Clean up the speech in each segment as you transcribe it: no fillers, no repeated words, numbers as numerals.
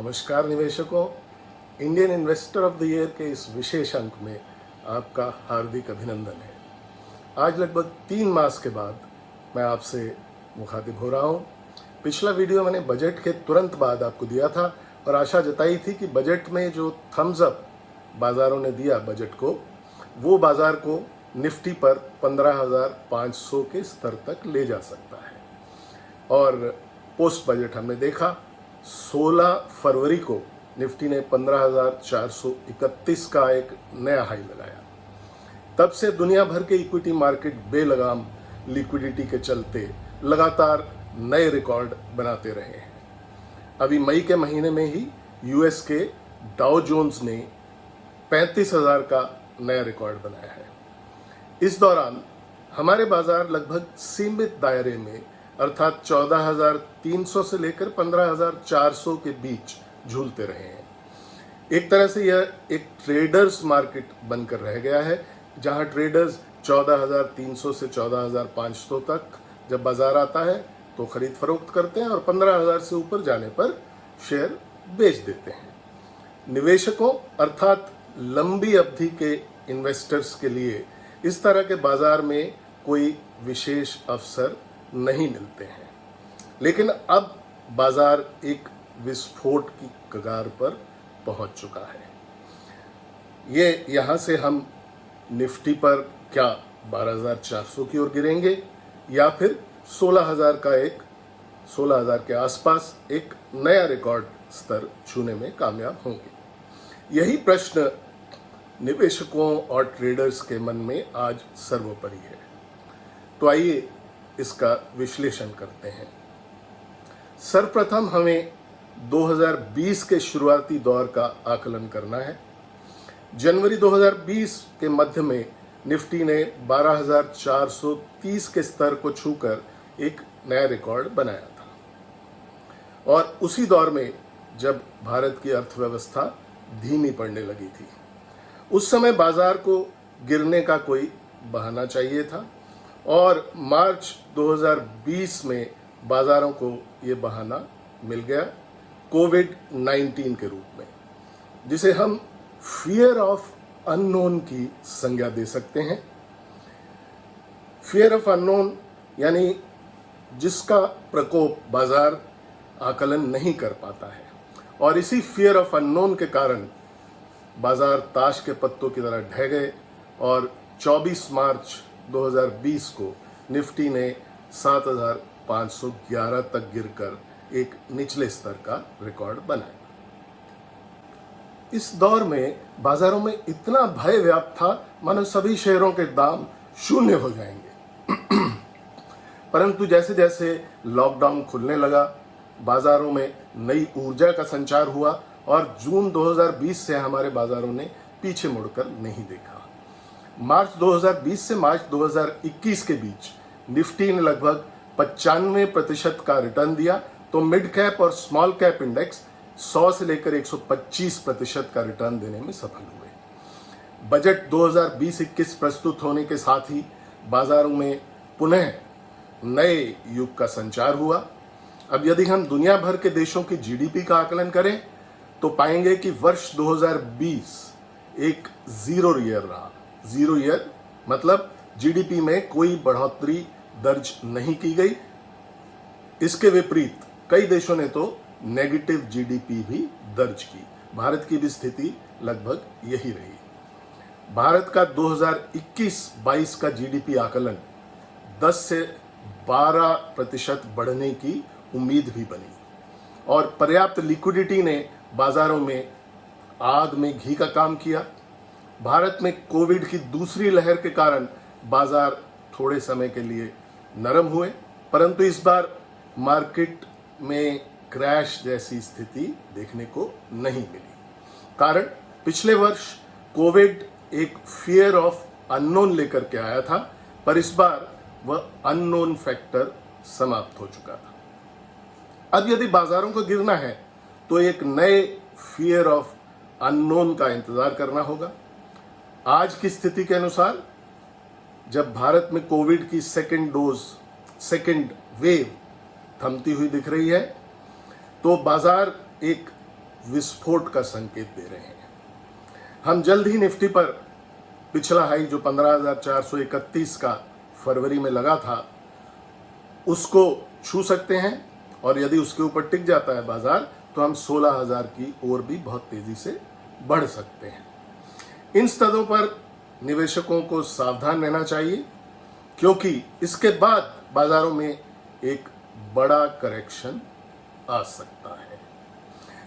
नमस्कार निवेशकों, Indian investor of the year के इस विशेष अंक में आपका हार्दिक अभिनंदन है। आज लगभग 3 मास के बाद मैं आपसे मुखातिब हो रहा हूँ। पिछला वीडियो मैंने बजट के तुरंत बाद आपको दिया था और आशा जताई थी कि बजट में जो थम्स अप बाज़ारों ने दिया बजट को, वो बाज़ार को निफ्टी पर 15,500 के स्तर तक ले जा सकता है। और पोस्ट बजट हमने देखा 16 फरवरी को निफ्टी ने 15,431 का एक नया हाई लगाया। तब से दुनिया भर के इक्विटी मार्केट बेलगाम लिक्विडिटी के चलते लगातार नए रिकॉर्ड बनाते रहे हैं। अभी मई के महीने में ही यूएस के डाउ जोन्स ने 35,000 का नया रिकॉर्ड बनाया है। इस दौरान हमारे बाजार लगभग सीमित दायरे में अर्थात 14,300 से लेकर 15,400 के बीच झूलते रहे हैं। एक तरह से यह एक ट्रेडर्स मार्केट बनकर रह गया है, जहां ट्रेडर्स 14,300 से 14,500 तक जब बाजार आता है तो खरीद फरोख्त करते हैं और 15,000 से ऊपर जाने पर शेयर बेच देते हैं। निवेशकों अर्थात लंबी अवधि के इन्वेस्टर्स के लिए इस तरह के बाजार में कोई विशेष अवसर नहीं मिलते हैं, लेकिन अब बाजार एक विस्फोट की कगार पर पहुंच चुका है। ये यहां से हम निफ्टी पर क्या 12,400 की ओर गिरेंगे या फिर 16,000 के आसपास एक नया रिकॉर्ड स्तर छूने में कामयाब होंगे। यही प्रश्न निवेशकों और ट्रेडर्स के मन में आज सर्वोपरि है। तो आइए इसका विश्लेषण करते हैं। सर्वप्रथम हमें 2020 के शुरुआती दौर का आकलन करना है। जनवरी 2020 के मध्य में निफ्टी ने 12,430 के स्तर को छूकर एक नया रिकॉर्ड बनाया था और उसी दौर में जब भारत की अर्थव्यवस्था धीमी पड़ने लगी थी, उस समय बाजार को गिरने का कोई बहाना चाहिए था और मार्च 2020 में बाजारों को ये बहाना मिल गया कोविड-19 के रूप में, जिसे हम फियर ऑफ अननोन की संज्ञा दे सकते हैं। फियर ऑफ अननोन यानी जिसका प्रकोप बाजार आकलन नहीं कर पाता है, और इसी फियर ऑफ अननोन के कारण बाजार ताश के पत्तों की तरह ढह गए और 24 मार्च 2020 को निफ्टी ने 7,511 तक गिरकर एक निचले स्तर का रिकॉर्ड बनाया। इस दौर में बाजारों में इतना भय व्याप्त था मानो सभी शेयरों के दाम शून्य हो जाएंगे। परंतु जैसे जैसे लॉकडाउन खुलने लगा, बाजारों में नई ऊर्जा का संचार हुआ और जून 2020 से हमारे बाजारों ने पीछे मुड़कर नहीं देखा। मार्च 2020 से मार्च 2021 के बीच निफ्टी ने लगभग 95% का रिटर्न दिया, तो मिड कैप और स्मॉल कैप इंडेक्स 100 से लेकर 125% का रिटर्न देने में सफल हुए। बजट 2020-21 प्रस्तुत होने के साथ ही बाजारों में पुनः नए युग का संचार हुआ। अब यदि हम दुनिया भर के देशों की जीडीपी का आकलन करें तो पाएंगे कि वर्ष 2020 एक जीरो ईयर रहा। जीरो ईयर मतलब जीडीपी में कोई बढ़ोतरी दर्ज नहीं की गई। इसके विपरीत कई देशों ने तो नेगेटिव जीडीपी भी दर्ज की। भारत की भी स्थिति लगभग यही रही। भारत का 2021-22 का जीडीपी आकलन 10 से 12% बढ़ने की उम्मीद भी बनी और पर्याप्त लिक्विडिटी ने बाजारों में आग में घी का काम किया। भारत में कोविड की दूसरी लहर के कारण बाजार थोड़े समय के लिए नरम हुए, परंतु इस बार मार्केट में क्रैश जैसी स्थिति देखने को नहीं मिली। कारण पिछले वर्ष कोविड एक फियर ऑफ अननोन लेकर के आया था, पर इस बार वह अननोन फैक्टर समाप्त हो चुका था। अब यदि बाजारों को गिरना है तो एक नए फियर ऑफ अननोन का इंतजार करना होगा। आज की स्थिति के अनुसार जब भारत में कोविड की सेकेंड वेव थमती हुई दिख रही है, तो बाजार एक विस्फोट का संकेत दे रहे हैं। हम जल्द ही निफ्टी पर पिछला हाई जो 15,431 का फरवरी में लगा था उसको छू सकते हैं, और यदि उसके ऊपर टिक जाता है बाजार तो हम 16,000 की ओर भी बहुत तेजी से बढ़ सकते हैं। इन स्तरों पर निवेशकों को सावधान रहना चाहिए, क्योंकि इसके बाद बाजारों में एक बड़ा करेक्शन आ सकता है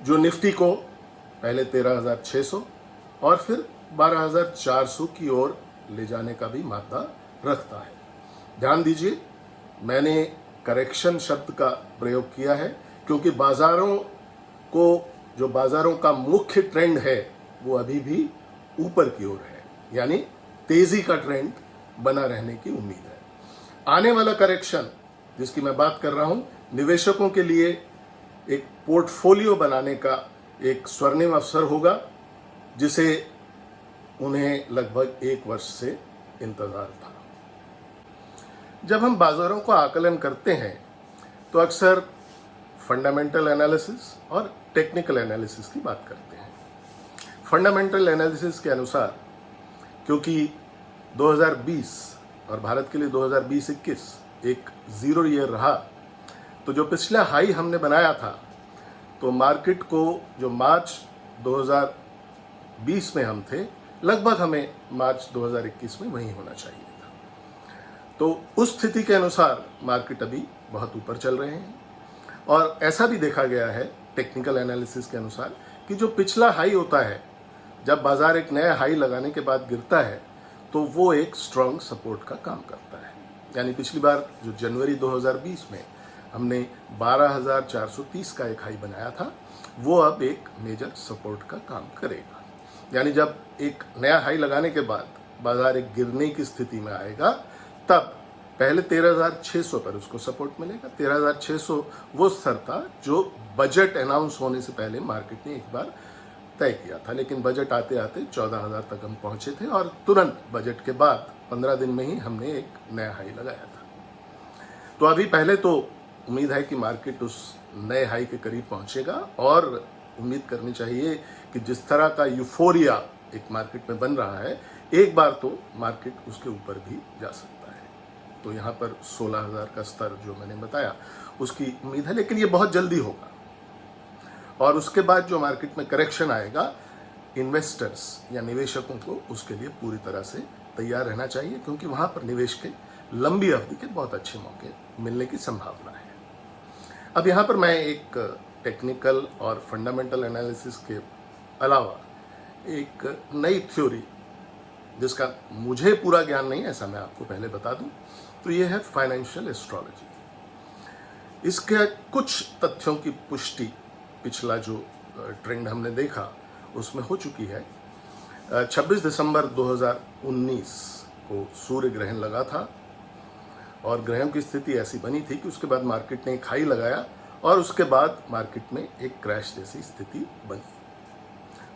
जो निफ्टी को पहले 13,600 और फिर 12,400 की ओर ले जाने का भी मादा रखता है। ध्यान दीजिए, मैंने करेक्शन शब्द का प्रयोग किया है क्योंकि बाजारों का मुख्य ट्रेंड है वो अभी भी ऊपर की ओर है, यानी तेजी का ट्रेंड बना रहने की उम्मीद है। आने वाला करेक्शन जिसकी मैं बात कर रहा हूं, निवेशकों के लिए एक पोर्टफोलियो बनाने का एक स्वर्णिम अवसर होगा जिसे उन्हें लगभग 1 वर्ष से इंतजार था। जब हम बाजारों का आकलन करते हैं तो अक्सर फंडामेंटल एनालिसिस और टेक्निकल एनालिसिस की बात करते हैं। फंडामेंटल एनालिसिस के अनुसार क्योंकि 2020 और भारत के लिए 2020-21 एक जीरो ईयर रहा, तो जो पिछला हाई हमने बनाया था तो मार्केट को जो मार्च 2020 में हम थे, लगभग हमें मार्च 2021 में वहीं होना चाहिए था। तो उस स्थिति के अनुसार मार्केट अभी बहुत ऊपर चल रहे हैं, और ऐसा भी देखा गया है टेक्निकल एनालिसिस के अनुसार कि जो पिछला हाई होता है, जब बाजार एक नया हाई लगाने के बाद गिरता है तो वो एक स्ट्रॉन्ग सपोर्ट का काम करता है। यानी पिछली बार जो जनवरी 2020 में हमने 12,430 का एक हाई बनाया था, वो अब एक मेजर सपोर्ट का काम करेगा। यानी जब एक नया हाई लगाने के बाद बाजार एक गिरने की स्थिति में आएगा, तब पहले 13,600 पर उसको सपोर्ट मिलेगा। 13,600 वो स्तर था जो बजट अनाउंस होने से पहले मार्केट ने एक बार तय किया था, लेकिन बजट आते आते 14,000 तक हम पहुंचे थे, और तुरंत बजट के बाद 15 दिन में ही हमने एक नया हाई लगाया था। तो अभी पहले तो उम्मीद है कि मार्केट उस नए हाई के करीब पहुंचेगा, और उम्मीद करनी चाहिए कि जिस तरह का यूफोरिया एक मार्केट में बन रहा है, एक बार तो मार्केट उसके ऊपर भी जा सकता है। तो यहाँ पर 16,000 का स्तर जो मैंने बताया उसकी उम्मीद है, लेकिन ये बहुत जल्दी होगा। और उसके बाद जो मार्केट में करेक्शन आएगा, इन्वेस्टर्स या निवेशकों को उसके लिए पूरी तरह से तैयार रहना चाहिए, क्योंकि वहाँ पर निवेश के लंबी अवधि के बहुत अच्छे मौके मिलने की संभावना है। अब यहाँ पर मैं एक टेक्निकल और फंडामेंटल एनालिसिस के अलावा एक नई थ्योरी, जिसका मुझे पूरा ज्ञान नहीं है, ऐसा मैं आपको पहले बता दूं, तो ये है फाइनेंशियल एस्ट्रोलॉजी। इसके कुछ तथ्यों की पुष्टि पिछला जो ट्रेंड हमने देखा उसमें हो चुकी है। 26 दिसंबर 2019 को सूर्य ग्रहण लगा था, और ग्रहण की स्थिति ऐसी बनी थी कि उसके बाद मार्केट ने एक हाई लगाया, और उसके बाद मार्केट में एक क्रैश जैसी स्थिति बनी।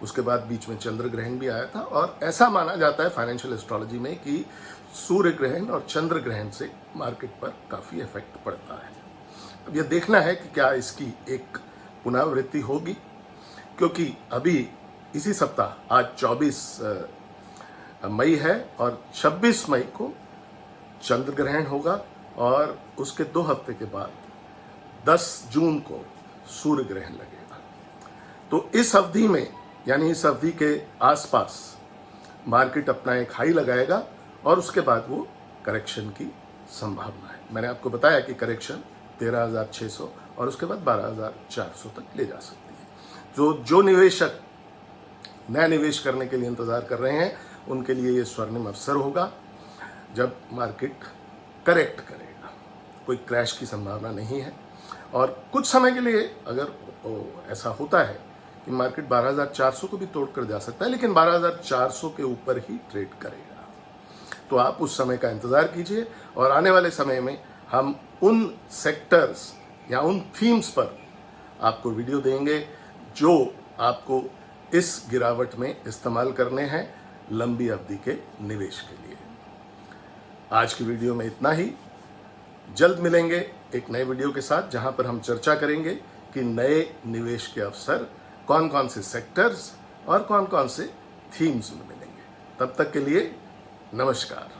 उसके बाद बीच में चंद्र ग्रहण भी आया था, और ऐसा माना जाता है फाइनेंशियल एस्ट्रोलॉजी में कि सूर्य ग्रहण और चंद्र ग्रहण से मार्केट पर काफ़ी इफेक्ट पड़ता है। अब यह देखना है कि क्या इसकी एक पुनरावृत्ति होगी, क्योंकि अभी इसी सप्ताह, आज 24 मई है और 26 मई को चंद्र ग्रहण होगा, और उसके 2 हफ्ते के बाद 10 जून को सूर्य ग्रहण लगेगा। तो इस अवधि में, यानी इस अवधि के आसपास मार्केट अपना एक हाई लगाएगा, और उसके बाद वो करेक्शन की संभावना है। मैंने आपको बताया कि करेक्शन 13,600 और उसके बाद 12,400 तक ले जा सकती है। जो निवेशक नया निवेश करने के लिए इंतजार कर रहे हैं, उनके लिए ये स्वर्णिम अवसर होगा जब मार्केट करेक्ट करेगा। कोई क्रैश की संभावना नहीं है, और कुछ समय के लिए अगर ऐसा होता है कि मार्केट 12,400 को भी तोड़कर जा सकता है, लेकिन 12,400 के ऊपर ही ट्रेड करेगा। तो आप उस समय का इंतजार कीजिए, और आने वाले समय में हम उन सेक्टर्स या उन थीम्स पर आपको वीडियो देंगे जो आपको इस गिरावट में इस्तेमाल करने हैं लंबी अवधि के निवेश के लिए। आज की वीडियो में इतना ही। जल्द मिलेंगे एक नए वीडियो के साथ, जहां पर हम चर्चा करेंगे कि नए निवेश के अवसर कौन कौन से सेक्टर्स और कौन कौन से थीम्स में मिलेंगे। तब तक के लिए नमस्कार।